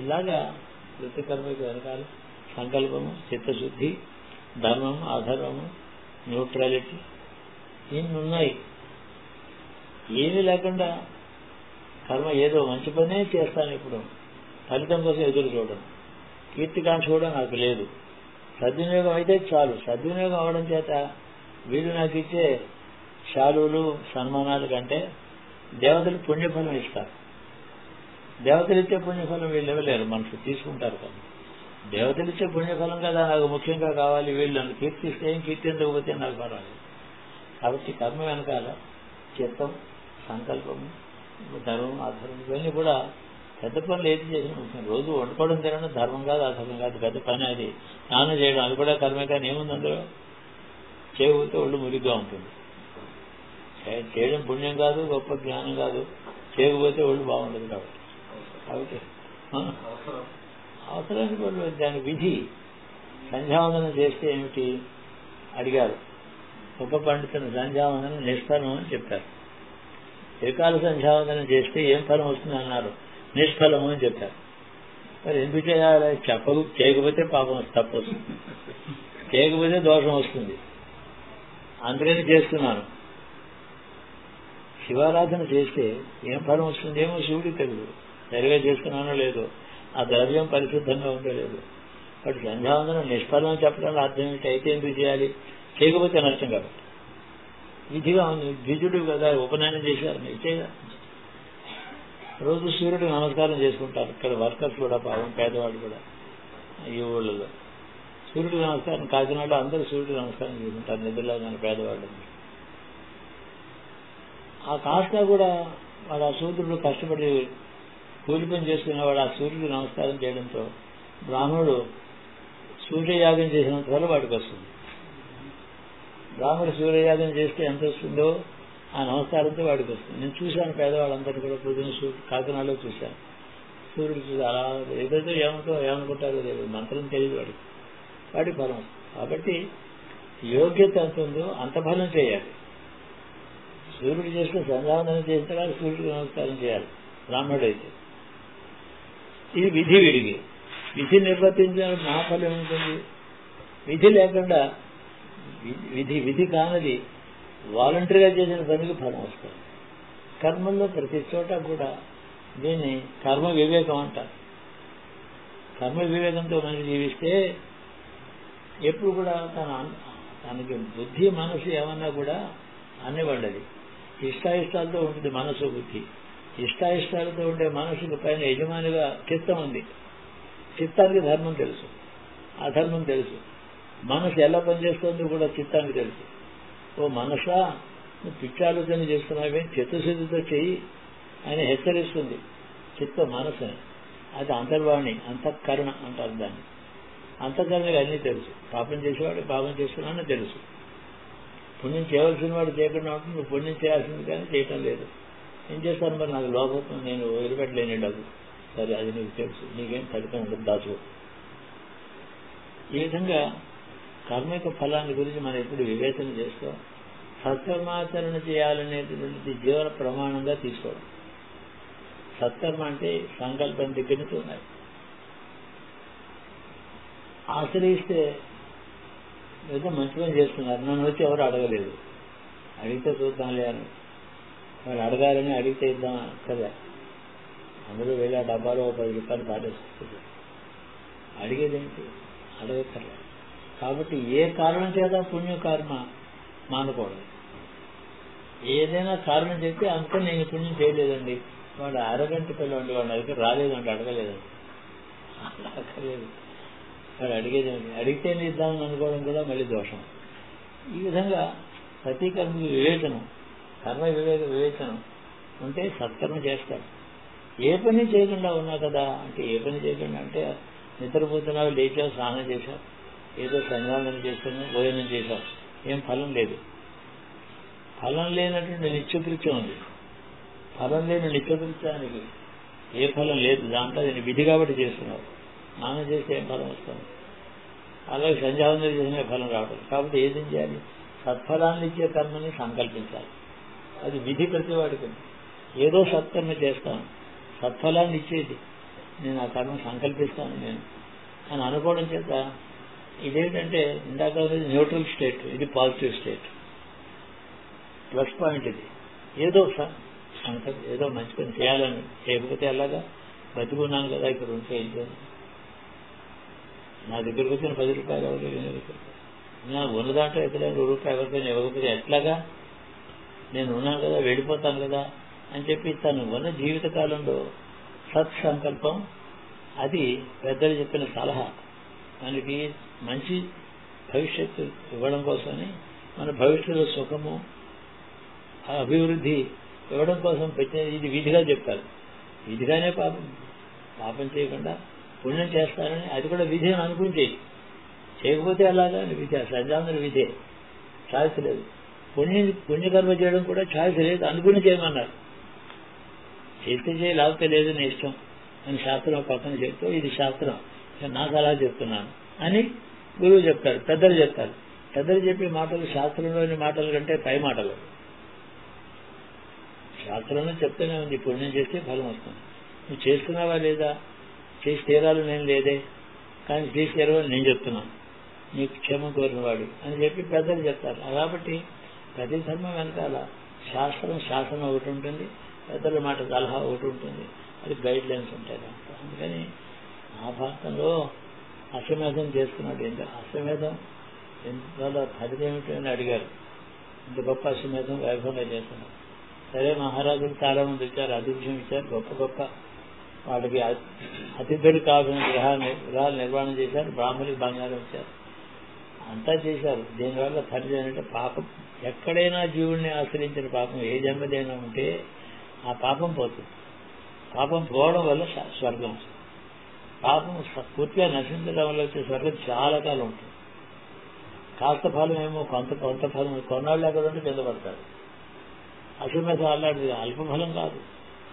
ఇలాగా వృత్తి కర్మకి వెనకాల సంకల్పము, చిత్తశుద్ధి, ధర్మము, అధర్మము, న్యూట్రాలిటీ ఇన్ని ఉన్నాయి. ఏమీ లేకుండా కర్మ ఏదో మంచి పనే చేస్తాను, ఇప్పుడు ఫలితం కోసం ఎదురు చూడడం, కీర్తికాంక్ష కూడా నాకు లేదు. సద్వినియోగం అయితే చాలు. సద్వినియోగం అవడం చేత వీళ్ళు నాకు ఇచ్చే శాలువులు సన్మానాల కంటే దేవతలు పుణ్యఫలం ఇస్తారు. దేవతలు ఇచ్చే పుణ్యఫలం వీళ్ళు ఇవ్వలేరు, మనసు తీసుకుంటారు. కానీ దేవతలు ఇచ్చే పుణ్యఫలం కదా నాకు ముఖ్యంగా కావాలి. వీళ్ళు నన్ను కీర్తిస్తే ఏం కీర్తించకపోతే నాకు పర్వాలేదు. కాబట్టి కర్మ వెనకాల చిత్తం, సంకల్పము, ధర్మం, అధర్మం ఇవన్నీ కూడా పెద్ద పనులు ఏది చేసిన ముఖ్యం. రోజు వండుకోవడం తినడం ధర్మం కాదు, అధర్మం కాదు, పెద్ద పని అది. స్నానం చేయడం అది కూడా కర్మే. కానీ ఏముంది అందులో? చేయకపోతే ఒళ్ళు మురిగ్గా ఉంటుంది. చేయడం పుణ్యం కాదు, గొప్ప జ్ఞానం కాదు, చేయకపోతే ఒళ్ళు బాగుండదు. కాబట్టి అవసరానికి వాళ్ళు దాని విధి. సంధ్యావందనం చేస్తే ఏమిటి అడిగారు. ఉప పండితుని సంధ్యావందనం నిష్ఫలం అని చెప్పారు. త్రికాల సంధ్యావందనం చేస్తే ఏం ఫలం వస్తుంది అన్నారు, నిష్ఫలము అని చెప్పారు. మరి ఎందుకు చేయాలి? చేయకపోతే పాపం తప్పు వస్తుంది, చేయకపోతే దోషం వస్తుంది. అందుకని చేస్తున్నాను. శివారాధన చేస్తే ఏం ఫలం వస్తుంది ఏమో శివుడికి తెలుసు. సరిగా చేస్తున్నానో లేదో, ఆ ద్రవ్యం పరిశుద్ధంగా ఉందో లేదు. వాటి సంధ్యావందనం నిష్ఫలం చెప్పడానికి అర్థం ఏంటి? అయితే ఎందుకు చేయాలి? చేయకపోతే నష్టం కాబట్టి. విధిగా ఉంది. ద్విజుడు కదా ఉపనయనం చేశారు, చేయగా రోజు సూర్యుడికి నమస్కారం చేసుకుంటారు. ఇక్కడ వర్కర్స్ కూడా పాపం, పేదవాళ్ళు కూడా ఈ ఊళ్ళలో సూర్యుడికి నమస్కారం. కాకినాడలో అందరూ సూర్యుడికి నమస్కారం చేసుకుంటారు, నిద్రలో కానీ పేదవాళ్ళు. ఆ కాస్త కూడా వాడు ఆ సూర్యుడు కష్టపడి కూలి పని చేసుకునేవాడు ఆ సూర్యుడికి నమస్కారం చేయడంతో బ్రాహ్మణుడు సూర్యయాగం చేసినంత వల్ల వాడికి వస్తుంది. బ్రాహ్మణుడు సూర్యయాగం చేస్తే ఎంత వస్తుందో ఆ నమస్కారంతో వాడికి వస్తుంది. నేను చూశాను పేదవాళ్ళందరూ కూడా పొద్దున్న కాకినాడలో చూశాను. సూర్యుడు చూసి అలా ఏదైతే ఏమనుకుంటారో తెలియదు, మంత్రం తెలియదు వాడికి ఫలం వస్తుంది. కాబట్టి యోగ్యత ఎంత ఉందో అంత ఫలం చేయాలి. సూర్యుడు చేస్తే సంధ్యావందనం చేసిన తర్వాత సూర్యుడికి నమస్కారం చేయాలి బ్రాహ్మణుడు అయితే. ఇది విధి. విడిగి విధి నిర్వర్తించిన నా ఫలం ఏముంటుంది? విధి లేకుండా విధి కానది వాలంటరీగా చేసిన పనికి ఫలం వస్తుంది. కర్మల్లో ప్రతి చోట కూడా దీన్ని కర్మ వివేకం అంటారు. కర్మ వివేకంతో మనిషి జీవిస్తే ఎప్పుడు కూడా తనకి బుద్ధి మనసు ఏమన్నా కూడా అన్నివ్వండి. ఇష్టాయిష్టాలతో ఉంటుంది మనసు, బుద్ధి. ఇష్టాయిష్టాలతో ఉండే మనసుకు పైన యజమానిగా చిత్తం ఉంది. చిత్తానికి ధర్మం తెలుసు, అధర్మం తెలుసు. మనసు ఎలా పనిచేస్తుందో కూడా చిత్తానికి తెలుసు. ఓ మనసా, నువ్వు పిచ్చాలోచన చేస్తున్నావే, చిత్తశుద్ధితో చెయ్యి అని హెచ్చరిస్తుంది చిత్తం మనసుని. అది అంతర్వాణి, అంతఃకరణ అంటారు దాన్ని. అంతఃకరణకి అన్నీ తెలుసు. పాపం చేసేవాడు పాపం చేస్తున్నాడని తెలుసు. పుణ్యం చేయవలసిన వాడు చేయకుండా ఉంటుంది. నువ్వు పుణ్యం చేయాల్సింది కానీ చేయటం లేదు. ఏం చేస్తాను మరి? నాకు లోపం, నేను వదిలిపెట్టలేని డబ్బు. సరే, అది నీకు తెలుసు, నీకేం ఫలితం ఉండదు, దాచుకో. ఈ విధంగా కర్మ యొక్క ఫలాన్ని గురించి మనం ఎప్పుడు వివేచన చేస్తూ సత్కర్మాచరణ చేయాలనేటువంటిది జీవన ప్రమాణంగా తీసుకోవడం. సత్కర్మ అంటే సంకల్పం దగ్గర నుంచి ఉన్నాయి. ఆశ్రయిస్తే ఏదో మంచి పని చేస్తున్నారు, నన్ను వచ్చి ఎవరు అడగలేదు, అడిగితే చూద్దాంలే అని. వాళ్ళు అడగాలని అడిగితే ఇద్దాం కదా, అందులో వెళ్ళి ఆ డబ్బాలో 10 రూపాయలు పాటేస్తుంది. అడిగేదేంటి? అడగక్కర్లేదు. కాబట్టి ఏ కారణం చేత పుణ్యకర్మ మానకూడదు. ఏదైనా కారణం చెప్తే అంతా నేను పుణ్యం చేయలేదండి, వాడు అరగంట పిల్లవండి, వాడు దగ్గర రాలేదండి, అడగలేదండి, అడగలేదు. వాడు అడిగేదండి, అడిగితేనే ఇద్దామని అనుకోవడం కూడా మళ్ళీ దోషం. ఈ విధంగా ప్రతి కర్మకి వివేచనం, కర్మ వివేచనం ఉంటే సత్కర్మ చేస్తాడు. ఏ పని చేయకుండా ఉన్నా కదా అంటే, ఏ పని చేయకుండా అంటే నిద్రపోతున్నావు, లేచావు, స్నానం చేశావు, ఏదో సంధ్యావందనం చేస్తున్నావు, భోజనం చేశావు, ఏం ఫలం లేదు. ఫలం లేనటువంటి నిత్యకృత్యం ఉంది. ఫలం లేని నిత్యకృత్యానికి ఏ ఫలం లేదు, దాంట్లో నేను విధి కాబట్టి చేస్తున్నావు. స్నానం చేస్తే ఏం ఫలం వస్తుంది? అలాగే సంధ్యావందనం చేసిన ఫలం రావడం. కాబట్టి ఏం చేయాలి? సత్ఫలాన్ని ఇచ్చే కర్మని సంకల్పించాలి. అది విధి ప్రతి వాడికి. ఏదో సత్కర్మ చేస్తాను, సత్ఫలాన్ని ఇచ్చేది నేను ఆ కర్మ సంకల్పిస్తాను నేను అని అనుకోవడం చేత ఇదేంటంటే ఇందాక న్యూట్రల్ స్టేట్, ఇది పాజిటివ్ స్టేట్, ప్లస్ పాయింట్. ఇది ఏదో ఏదో మంచి పని చేయాలని, చేయకపోతే అలాగా బతుకున్నాను కదా, ఇక్కడ ఉంటే ఏంటి, నా దగ్గరకు వచ్చిన 10 రూపాయలు ఎవరు, నా ఉన్న దాంట్లో ఎక్కడైనా రూపాయి ఎవరికైనా ఇవ్వకపోతే ఎట్లాగా, నేను ఉన్నాను కదా, వెళ్ళిపోతాను కదా అని చెప్పి తను ఉన్న జీవితకాలంలో సత్సంకల్పం, అది పెద్దలు చెప్పిన సలహా, మనకి మంచి భవిష్యత్తు ఇవ్వడం కోసమని, మన భవిష్యత్తులో సుఖము అభివృద్ధి ఇవ్వడం కోసం పెట్టిన ఇది విధిగా చెప్పారు. విధిగానే పాపం చేయకుండా పుణ్యం చేస్తారని, అది కూడా విధి అని అనుకుని చేయకపోతే అలాగా విధి, సంధ్యావందన విధే, ఛాయిస్ లేదు. పుణ్యకర్మ చేయడం కూడా ఛాయిస్ లేదు, అనుకుని చేయమన్నారు. చేస్తే చేయి, లేకపోతే లేదు, నీ ఇష్టం అని శాస్త్రం పక్కన చెప్తూ, ఇది శాస్త్రం నా సలహా చెప్తున్నాను అని గురువు చెప్తారు, పెద్దలు చెప్తారు. పెద్దలు చెప్పే మాటలు శాస్త్రంలోని మాటల కంటే పై మాటలు. శాస్త్రంలో చెప్తూనే ఉంది, పుణ్యం చేస్తే ఫలం వస్తుంది. నువ్వు చేస్తున్నావా లేదా, చేసి తీరాలు నేను లేదే, కానీ చేసి తీరాలని నేను చెప్తున్నాను, నీకు క్షేమం కోరినవాడు అని చెప్పి పెద్దలు చెప్తారు. కాబట్టి ప్రతి ధర్మం వెనకాల శాసనం ఒకటి ఉంటుంది, పెద్దల మాట సలహా ఒకటి ఉంటుంది, అది గైడ్ లైన్స్ ఉంటాయి. అందుకని మహాభారతంలో అశ్వమేధం చేసుకున్నాడు. అశ్వమేధం ఎంత ఫలితం ఏమిటి అని అడిగారు. ఇంత గొప్ప అశ్వమేధం వైభవంగా చేస్తున్నాడు. సరే, మహారాజులు చాలా మంది వచ్చారు, అతిథ్యం ఇచ్చారు, గొప్ప వాటికి అతిథులు కావాల్సిన గృహాలు నిర్మాణం చేశారు, బ్రాహ్మణులకు బంగారం ఇచ్చారు, అంతా చేశారు. దీనివల్ల ఫలితం ఏంటంటే పాపం, ఎక్కడైనా జీవుడిని ఆశ్రయించిన పాపం ఏ జన్మదైనా ఉంటే ఆ పాపం పోతుంది. పాపం పోవడం వల్ల స్వర్గం వస్తుంది. పాపం పూర్తిగా నశించడం వల్ల వచ్చే స్వర్గం చాలా కాలం ఉంటుంది. కాస్త ఫలం ఏమో కొంత ఫలం కొన్నాళ్ళు ఎక్కడ ఉంటే కింద పడతాడు. అశ్వమేధం అలాంటిది అల్పఫలం కాదు,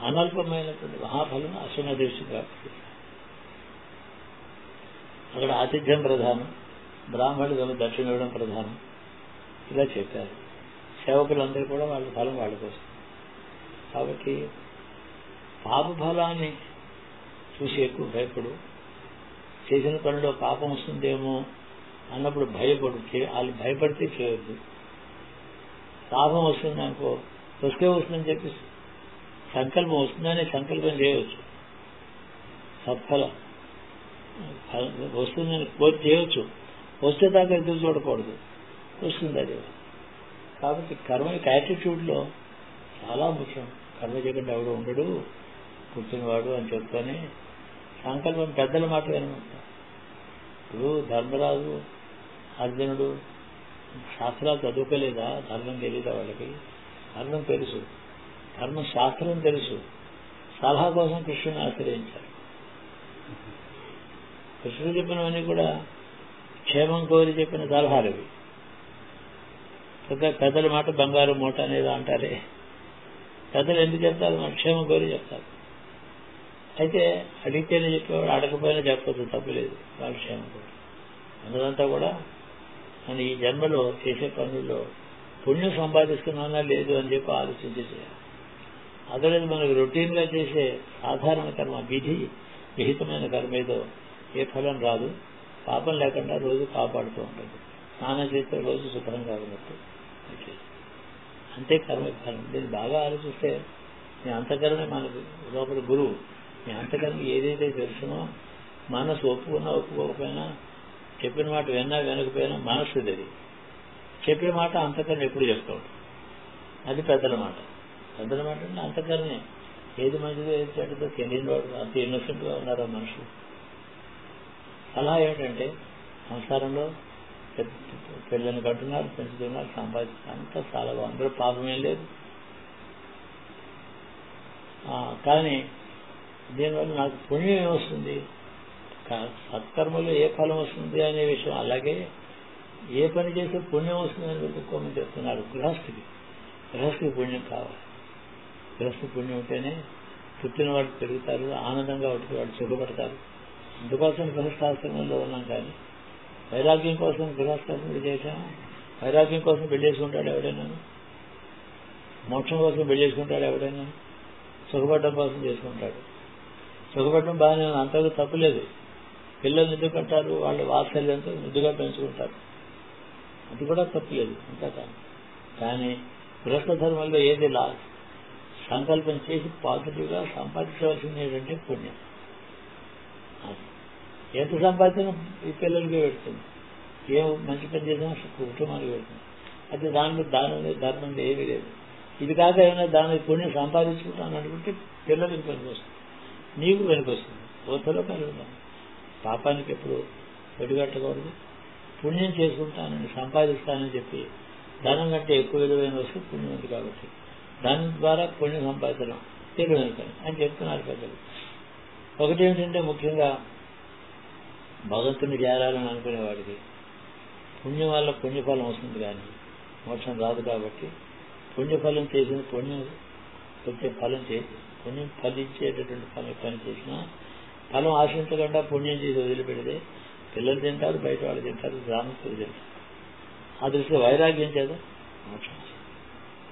అనల్పమైనటువంటి మహాఫలం అశ్వమేధేశ్వరు కాబట్టి అక్కడ ఆతిథ్యం ప్రధానం, బ్రాహ్మణులు దక్షిణ ఇవ్వడం ప్రధానం, ఇలా చెప్పారు. సేవకులందరూ కూడా వాళ్ళ ఫలం వాళ్ళకి వస్తుంది. కాబట్టి పాప ఫలాన్ని చూసి ఎక్కువ భయపడు, చేసిన పనిలో పాపం వస్తుందేమో అన్నప్పుడు భయపడు, వాళ్ళు భయపడితే చేయొద్దు. పాపం వస్తుంది అనుకో, వస్తే వస్తుందని చెప్పి సంకల్పం వస్తుందని సంకల్పం చేయవచ్చు. సత్ఫలం వస్తుందని కోరి చేయవచ్చు, వస్తే దాకా ఎదురు చూడకూడదు, వస్తుంది అది. కాబట్టి కర్మకి యాటిట్యూడ్లో చాలా ముఖ్యం. కర్మ చేయకుండా ఎవడు ఉండడు, కూర్చునివాడు అని చెప్తానే సంకల్పం, పెద్దల మాట వినమంటారు. ఇప్పుడు ధర్మరాజు, అర్జునుడు శాస్త్రాలు చదువుకోలేదా? ధర్మం తెలీదా వాళ్ళకి? ధర్మం తెలుసు, ధర్మశాస్త్రం తెలుసు. సలహా కోసం కృష్ణుని ఆశ్రయించారు. కృష్ణుడు చెప్పినవన్నీ కూడా క్షేమం కోరి చెప్పిన సలహాలు ఇవి. పెద్దల మాట బంగారు మూట అనేది అంటారే, పెద్దలు ఎందుకు చెప్తారు? మన క్షేమం కోరి చెప్తారు. అయితే అడిగితేనే చెప్పేవాడు, అడగకపోయినా చెప్పచ్చు, తప్పులేదు, వాళ్ళ క్షేమం కోరి. అందుకంతా కూడా మన ఈ జన్మలో చేసే పనుల్లో పుణ్యం సంపాదిస్తున్నానా లేదు అని చెప్పి ఆలోచించి చేయాలి. అదలేదు మనకు రొటీన్ గా చేసే సాధారణ కర్మ, విధి విహితమైన కర్మ ఏదో ఏ ఫలం రాదు. పాపం లేకుండా రోజు కాపాడుతూ ఉంటుంది. స్నానం చేస్తే రోజు శుభ్రంగా ఉన్నట్టు అంతే కర్మ ఫలం. దీన్ని బాగా ఆలోచిస్తే మీ అంతఃకరణే మనకు లోపల గురువు. మీ అంతఃకరణ ఏదైతే తెలుసునో మనసు ఒప్పుకున్నా ఒప్పుకోకపోయినా, చెప్పిన మాట విన్నా వినకపోయినా మనస్సుది. అది చెప్పే మాట అంతఃకరణ ఎప్పుడు చెప్తూ ఉంటుంది. అది పెద్దల మాట. పెద్దల మాట అంటే అంతఃకరణే. ఏది మంచిదో ఏది చెడ్డదో తెలియని వాడు అంత ఇన్నోసెంట్ గా ఉన్నారు ఆ మనుషులు. సలహా ఏమిటంటే సంసారంలో పిల్లల్ని కట్టున్నారు, పెంచుతున్నారు, సంపాదిస్తున్నారు, అంతా చాలా అందరూ పాపమేం లేదు. కానీ దీనివల్ల నాకు పుణ్యం ఏమొస్తుంది, సత్కర్మలో ఏ ఫలం వస్తుంది అనే విషయం, అలాగే ఏ పని చేస్తే పుణ్యం వస్తుందని వెతుక్కోమని చెప్తున్నారు. గృహస్థికి పుణ్యం కావాలి. గృహస్థి పుణ్యం ఉంటేనే పుట్టిన వాళ్ళు పెరుగుతారు, ఆనందంగా ఒకటి వాళ్ళు సుఖపడతారు. అందుకోసం గృహస్థాశ్రమంలో ఉన్నాం. కానీ వైరాగ్యం కోసం గృహస్థాశ్రమం చేశాము. వైరాగ్యం కోసం పెళ్ళేసుకుంటాడు ఎవడైనా, మోక్షం కోసం పెళ్ళేసుకుంటాడు ఎవడైనా, సుఖపడడం కోసం చేసుకుంటాడు. సుఖపడడం బాగానే అంతగా తప్పులేదు. పిల్లలు ఎందుకు అంటారు, వాళ్ళ వాత్సల్యంతో ముద్దుగా పెంచుకుంటారు, అది కూడా తప్పులేదు అంతా. కానీ గృహస్థ ధర్మంలో ఏది సంకల్పం చేసి పాజిటివ్ గా సంపాదించవలసింది ఏంటంటే పుణ్యం. ఎంత సంపాదించినా ఈ పిల్లలకి పెడుతుంది, ఏం మంచి పని చేసినా కుటుంబానికి పెడుతుంది. అది దాంట్లో ధర్మం ఏమీ లేదు. ఇది కాక ఏమైనా దాని పుణ్యం సంపాదించుకుంటాను అనుకుంటే పిల్లలకి పనికొస్తుంది, నీకు పనికొస్తుంది, ఓతలో కలుగుతాను. పాపానికి ఎప్పుడు ఒడిగట్టకూడదు. పుణ్యం చేసుకుంటానని సంపాదిస్తానని చెప్పి ధనం కంటే ఎక్కువ విలువైన వస్తువు పుణ్యం ఉంది. కాబట్టి దాని ద్వారా పుణ్యం సంపాదించడం తెలివైన పని అని చెప్తున్నారు పెద్దలు. ఒకటి ఏంటంటే ముఖ్యంగా భగవంతుని చేరాలని అనుకునేవాడికి పుణ్యం వల్ల పుణ్యఫలం వస్తుంది, కానీ మోక్షం రాదు. కాబట్టి పుణ్యఫలం చేసిన పుణ్యం వచ్చే ఫలం చేసి పుణ్యం ఫలించేటటువంటి పని చేసినా ఫలం ఆశించకుండా పుణ్యం చేసి వదిలిపెడితే పిల్లలు తింటారు, బయట వాళ్ళు తింటారు, గ్రామస్తులు తింటారు. ఆ దృష్టిలో వైరాగ్యం చేత మోక్షం.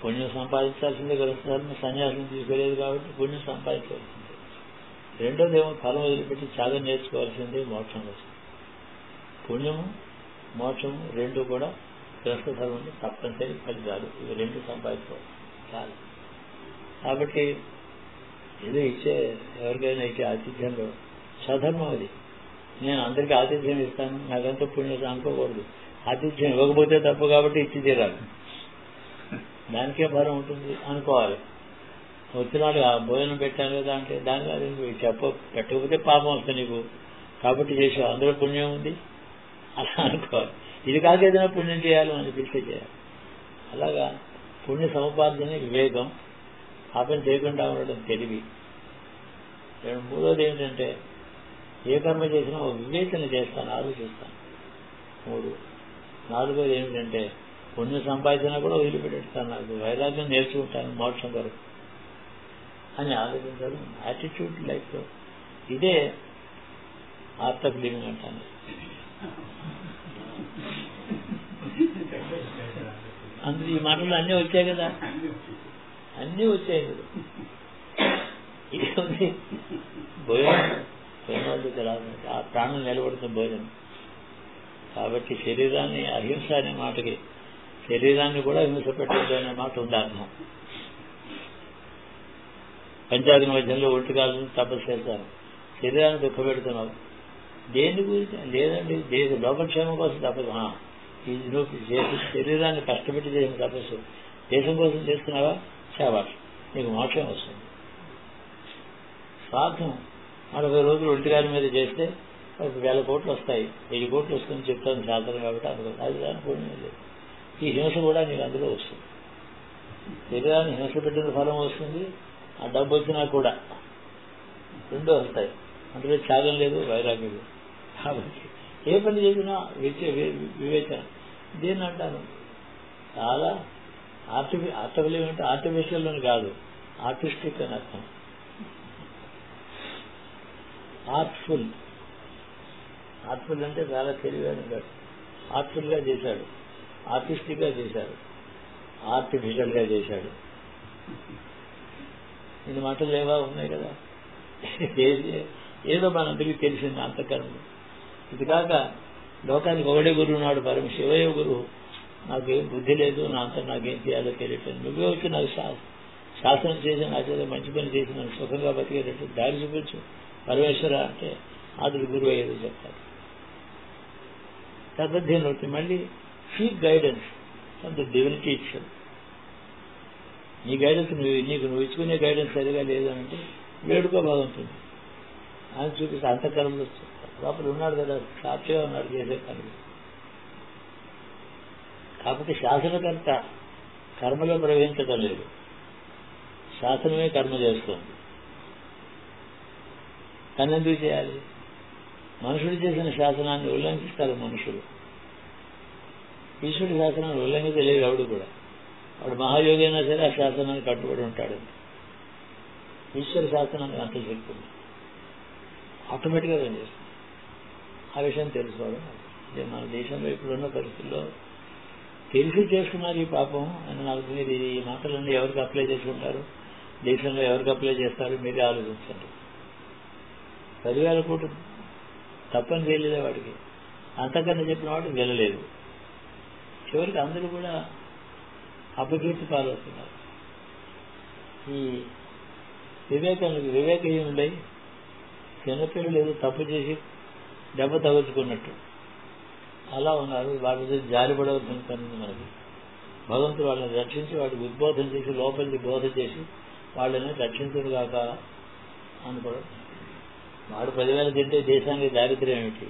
పుణ్యం సంపాదించాల్సిందే గ్రహిస్తారని సన్యాసం తీసుకోలేదు కాబట్టి పుణ్యం సంపాదించవలసిందే. రెండోది ఏమో ఫలం వదిలిపెట్టి త్యాగం నేర్చుకోవాల్సిందే మోక్షం కోసం. పుణ్యము మోక్షము రెండు కూడా గ్రహస్థ ధర్మంలో తప్పనిసరి ఫలితాలు. ఇవి రెండు సంపాదించుకోవాలి చాలు. కాబట్టి ఏదో ఇచ్చే ఎవరికైనా ఇచ్చే ఆతిథ్యంలో స్వధర్మం అది. నేను అందరికీ ఆతిథ్యం ఇస్తాను, నాకంతా పుణ్యం అనుకోకూడదు. ఆతిథ్యం ఇవ్వకపోతే తప్పు కాబట్టి ఇచ్చి తీరాలి, దానికే ఫలం ఉంటుంది అనుకోవాలి. వచ్చినాడు ఆ భోజనం పెట్టాను కదా అంటే దానిలో పెట్టకపోతే పాపం వస్తుంది నీకు, కాబట్టి చేసావు, అందులో పుణ్యం ఉంది అలా అనుకోవాలి. ఇది కాక ఏదైనా పుణ్యం చేయాలి అని పిలిచే చేయాలి. అలాగా పుణ్య సముపార్జన వివేకం, పాపం చేయకుండా ఉండడం తెలివి. మూడోది ఏంటంటే ఏ కర్మ చేసినా ఒక వివేచన చేస్తాను, ఆలోచిస్తాను. 3. 4వది ఏమిటంటే పుణ్య సంపాదన కూడా వదిలిపెట్టేస్తాను, నాకు వైరాగ్యం నేర్చుకుంటాను మోక్షం కొరకు అని ఆలోచించడం. యాటిట్యూడ్ లైఫ్ ఇదే ఆర్ట్ ఆఫ్ లివింగ్ అంటాను. అందులో ఈ మాటలు అన్నీ వచ్చాయి కదా, అన్నీ వచ్చాయి కదా. ఇది ఉంది భోజనం, ఆ ప్రాణం నిలబడుతున్న భోజనం. కాబట్టి శరీరాన్ని అహింస అనే మాటకి శరీరాన్ని కూడా హింస పెట్టద్దు అనే మాట ఉంది అర్థం. పంచాగ్ని మధ్యంలో ఒంటి కాలం తపస్సు చేస్తాను, శరీరాన్ని దుఃఖ పెడుతున్నావు దేని గురించి? లేదండి లోకక్షేమం కోసం తపస్సు. నువ్వు శరీరాన్ని కష్టపెట్టి చేసిన తపస్సు దేశం కోసం చేస్తున్నావా, శాబాష్, నీకు మోక్షం వస్తుంది. స్వార్థం 40 రోజులు ఒంటిగారి మీద చేస్తే 1000 కోట్లు వస్తాయి, 1000 కోట్లు వస్తుందని చెప్తాను శాస్త్రం కాబట్టి అనుకుంటుంది. అది దాని పుణ్యం లేదు. ఈ హింస కూడా నీకు అందులో వస్తుంది. శరీరాన్ని హింస పెట్టిన ఫలం వస్తుంది, ఆ డబ్బు వచ్చినా కూడా రెండో వస్తాయి. అందులో త్యాగం లేదు, వైరాగ్యం లేదు. కాబట్టి ఏ పని చేసినా వివేచన. దీన్ని అంటాను చాలా ఆర్టిఫిషియల్ అని కాదు, ఆర్టిస్టిక్ అని అర్థం. ఆర్ట్ఫుల్ అంటే చాలా తెలివైన కాదు, ఆర్ట్ఫుల్ గా చేశాడు, ఆర్టిస్టిక్ గా చేశాడు, ఆర్టిఫిషియల్ గా చేశాడు. ఇన్ని మాటలు లేవా ఉన్నాయి కదా. ఏదో మనందరికీ తెలిసింది అంతఃకరణం. ఇది కాక లోకానికి ఒకడే గురువు ఉన్నాడు, పరమ శివయ్య గురువు. నాకేం బుద్ధి లేదు, నా అంతా నాకేం చేయాలో తెలియట్లేదు, నువ్వే వచ్చి నాకు శాసనం చేసి నా చేత మంచి పని చేసి నన్ను సుఖంగా బతికేటట్టు దారి చూపించు పరమేశ్వర అంటే ఆదుడు గురువు అయ్యేది చెప్తారు. తద్ధ్యేనవుతుంది. మళ్ళీ seek guidance from the divinity itself. నీ గైడెన్స్ నువ్వు ఇచ్చుకునే గైడెన్స్ సరిగా లేదు అంటే వేడుకో భగవంతుడు అని చూపిస్తే అంతఃకరణలో లోపల ఉన్నాడు కదా, సాక్షిగా ఉన్నాడు చేసే పని. కాబట్టి శాసనకర్త కర్మలో ప్రవహించడం లేదు, శాసనమే కర్మ చేస్తుంది. కానీ ఎందుకు చేయాలి? మనుషుడు చేసిన శాసనాన్ని ఉల్లంఘిస్తారు మనుషులు. ఈశ్వరుడి శాసనాన్ని ఉల్లంఘించలేదు ఎవడు కూడా. వాడు మహాయోగి అయినా సరే ఆ శాసనాన్ని కట్టుబడి ఉంటాడు. ఈశ్వర శాసనాన్ని అంత చెప్తుంది, ఆటోమేటిక్గా పనిచేస్తుంది. ఆ విషయం తెలుసుకోవడం మన దేశంలో ఇప్పుడున్న పరిస్థితుల్లో తెలిసి చేస్తున్నారు ఈ పాపం అని నాకు మీరు ఈ మాటలన్నీ ఎవరికి అప్లై చేసుకుంటారు, దేశంలో ఎవరికి అప్లై చేస్తారు మీరే ఆలోచించండి. 10,000 కోట్లు తప్పని తెలియలే వాడికి, అంతకన్నా చెప్పిన వాడు వెళ్ళలేదు. చివరికి అందరూ కూడా అపకీర్తి పాలవుతున్నారు. ఈ వివేకహీనుడై చిన్నపిల్లలు ఏదో తప్పు చేసి దెబ్బ తగులుచుకున్నట్టు అలా ఉన్నారు. వాటి మీద జారిపడవలసిన పని మనకి. భగవంతుడు వాళ్ళని రక్షించి వాడికి ఉద్బోధన చేసి లోపలికి బోధ చేసి వాళ్ళని రక్షించడు కాక అనుకోవడం. వాడు 10,000 తింటే దేశానికి దారిద్ర్యం ఏమిటి?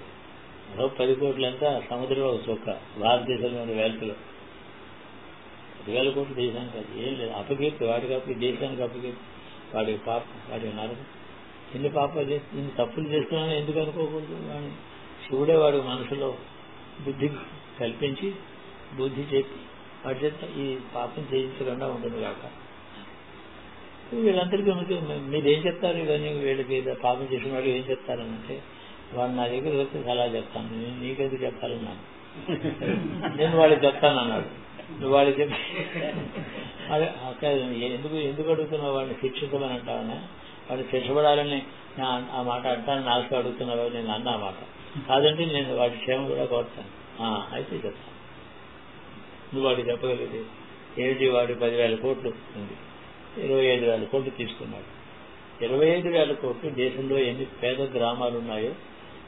మరో 10 కోట్లంతా సముద్రంలో ఒక చొక్క. భారతదేశంలోని వేల్కలో 10,000 కోట్లు దేశానికి అది ఏం లేదు. అపకీర్తి వాడికి అప్పటికి దేశానికి అపకీర్తి, వాడికి పాపం, వాడికి నరకం. ఇన్ని పాపాలు చేసి ఇన్ని తప్పులు చేస్తున్నానని ఎందుకు అనుకోకూడదు? వాడిని శివుడే వాడి మనసులో బుద్ధి కల్పించి బుద్ధి చెప్పి వాడి చేత ఈ పాపం చేయించకుండా ఉంటుంది కాక. వీళ్ళందరికీ మీరేం చెప్తారు? ఇవన్నీ వీళ్ళకి పాపం చేసిన వాడు ఏం చెప్తారనంటే, వాడు నా దగ్గర వస్తే సలహా చెప్తాను, నీకెందుకు చెప్పాలన్నాను, నేను వాడికి చెప్తానన్నాడు. నువ్వు వాడికి చెప్పి ఎందుకు అడుగుతున్నావు? వాడిని శిక్షించమని అంటావనే, వాడిని శిక్షపడాలని ఆ మాట అంటాను నాకు అడుగుతున్నావు. నేను అన్నా మాట కాదంటే నేను వాడి క్షేమం కూడా కోరుతాను. అయితే చెప్తాను. నువ్వు వాడికి చెప్పగలిగేది ఏమిటి? వాడి 10,000 కోట్లు ఉంది, 25,000 కోట్లు తీసుకున్నాడు. 25,000 కోట్లు దేశంలో ఎన్ని పేద గ్రామాలు ఉన్నాయో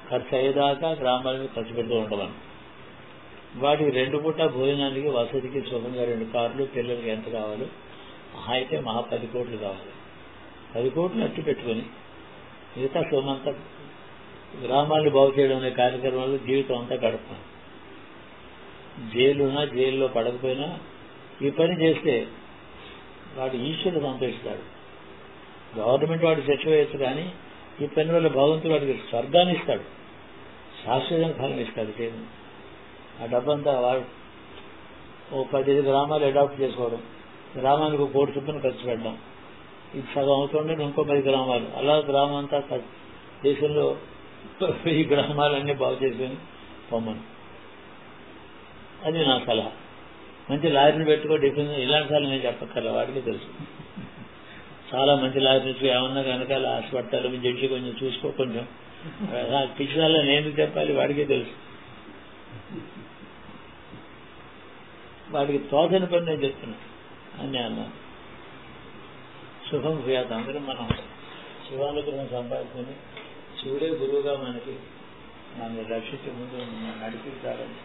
ఖర్చు అయ్యేదాకా గ్రామాలను ఖర్చు పెడుతూ ఉండమని. వాటికి 2 పూట భోజనానికి వసతికి సుఖంగా 2 కార్లు, పిల్లలకి ఎంత కావాలో అయితే 10 కోట్లు కావాలి. 10 కోట్లు అట్టు పెట్టుకుని మిగతా సొమ్మంతా గ్రామాన్ని బాగు చేయడం అనే కార్యక్రమంలో జీవితం అంతా గడుపుతాం. జైలున్నా జైల్లో పడకపోయినా ఈ పని చేస్తే వాడు ఈశ్వరుడు సంతోషిస్తాడు. గవర్నమెంట్ వాడు శిక్ష వేయచ్చు, కానీ ఈ పని వల్ల భగవంతుడు వాడికి స్వర్గాన్ని ఇస్తాడు, శాశ్వత ఫలం ఇస్తాడు. చేయడం ఆ డబ్బంతా వాడు 15 గ్రామాలు అడాప్ట్ చేసుకోవడం, గ్రామానికి 1 కోటి చొప్పున ఖర్చు పెట్టడం, ఇది సగం అవుతుండే ఇంకో 10 గ్రామాలు, అలా గ్రామం అంతా దేశంలో ఈ గ్రామాలన్నీ బాగు చేసుకుని పొమ్మను. అది నా సలహా. మంచి లారీని పెట్టుకో, డిఫెన్స్ ఇలాంటి సార్లు నేను చెప్పక్కర్లే, వాడికి తెలుసు. చాలా మంచి లారీ ఏమన్నా కనుక హాస్పిటల్ జడ్జి కొంచెం చూసుకో, కొంచెం పిచ్చిదాల్లో నేను చెప్పాలి, వాడికే తెలుసు. వాడికి తోచని పని నేను చెప్తున్నాను అని అన్నాను. శుభం భూయాత్. అందరం మనం శివానుగ్రహం సంపాదించుకుని శివుడే గురువుగా మనకి నన్ను రక్షించే ముందు నడిపిస్తారని